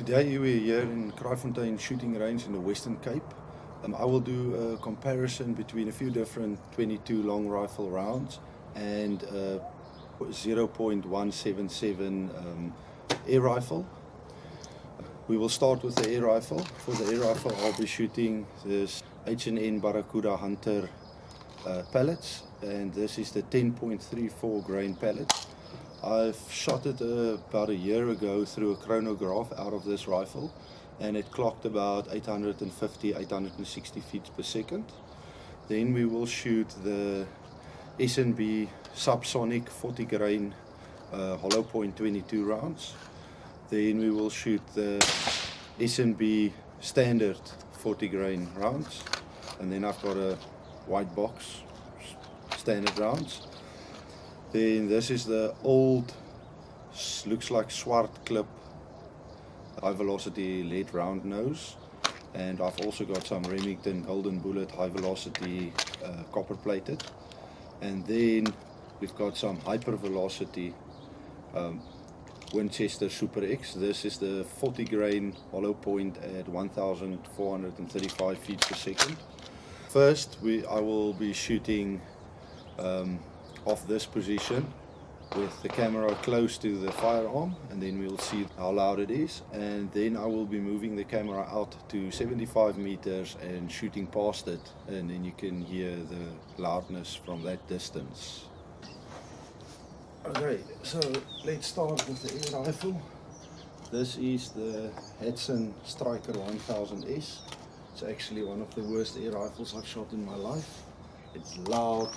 Today we're here in Kraaifontein shooting range in the Western Cape. I will do a comparison between a few different 22 long rifle rounds and 0.177 air rifle. We will start with the air rifle. For the air rifle I'll be shooting this H&N Barracuda Hunter pellets, and this is the 10.34 grain pellet. I've shot it about a year ago through a chronograph out of this rifle, and it clocked about 850-860 feet per second. Then we will shoot the S&B Subsonic 40 grain hollow point 22 rounds. Then we will shoot the S&B Standard 40 grain rounds, and then I've got a white box standard rounds. Then this is the old, looks like Swartklip high velocity lead round nose, and I've also got some Remington golden bullet high velocity copper plated, and then we've got some hyper velocity Winchester Super X. This is the 40 grain hollow point at 1435 feet per second. First I will be shooting off this position with the camera close to the firearm, and then we'll see how loud it is, and then I will be moving the camera out to 75 meters and shooting past it, and then you can hear the loudness from that distance. Okay, so let's start with the air rifle. This is the Hatsan Striker 1000S. It's actually one of the worst air rifles I've shot in my life. It's loud,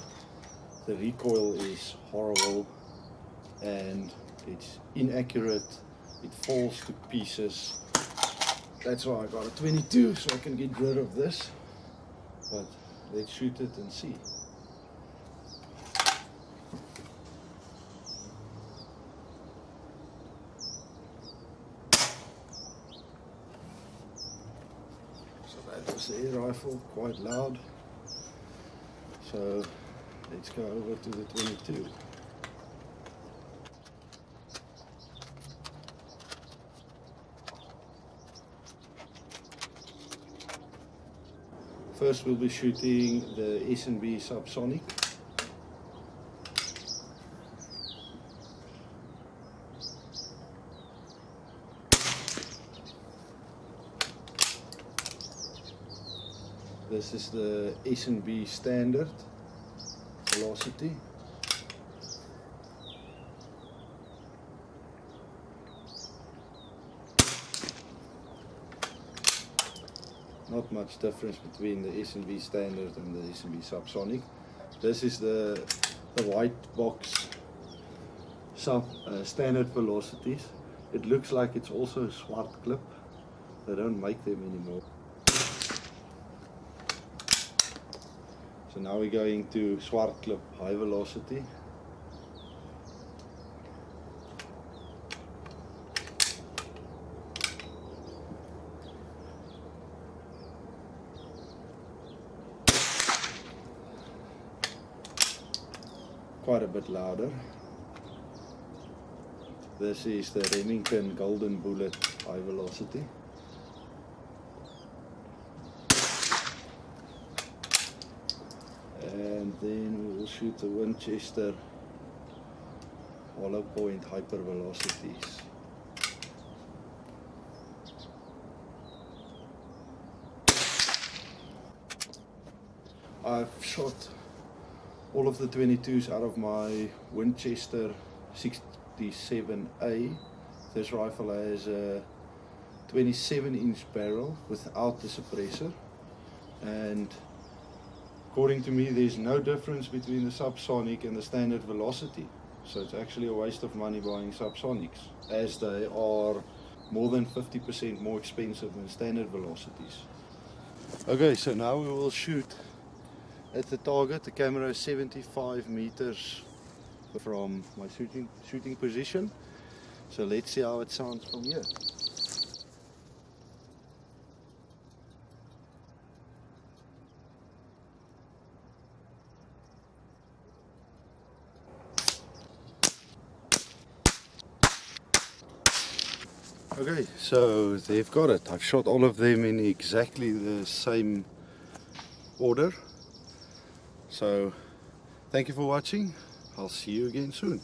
the recoil is horrible, and it's inaccurate, it falls to pieces. That's why I got a 22, so I can get rid of this. But let's shoot it and see. So that was the air rifle, quite loud. So let's go over to the 22. First we'll be shooting the S&B Subsonic. This is the S&B Standard velocity. Not much difference between the S&B Standard and the S&B Subsonic. This is the white box standard velocities. It looks like it's also Swartklip. They don't make them anymore. So now we're going to Swartklip high velocity. Quite a bit louder. This is the Remington golden bullet high velocity. And then we will shoot the Winchester hollow point hyper velocities. I've shot all of the 22s out of my Winchester 67A. This rifle has a 27-inch barrel without the suppressor, and according to me there's no difference between the Subsonic and the standard velocity. So it's actually a waste of money buying Subsonics, as they are more than 50% more expensive than standard velocities. Okay, so now we will shoot at the target. The camera is 75 meters from my shooting position. So let's see how it sounds from here. Okay, so they've got it. I've shot all of them in exactly the same order. So thank you for watching. I'll see you again soon.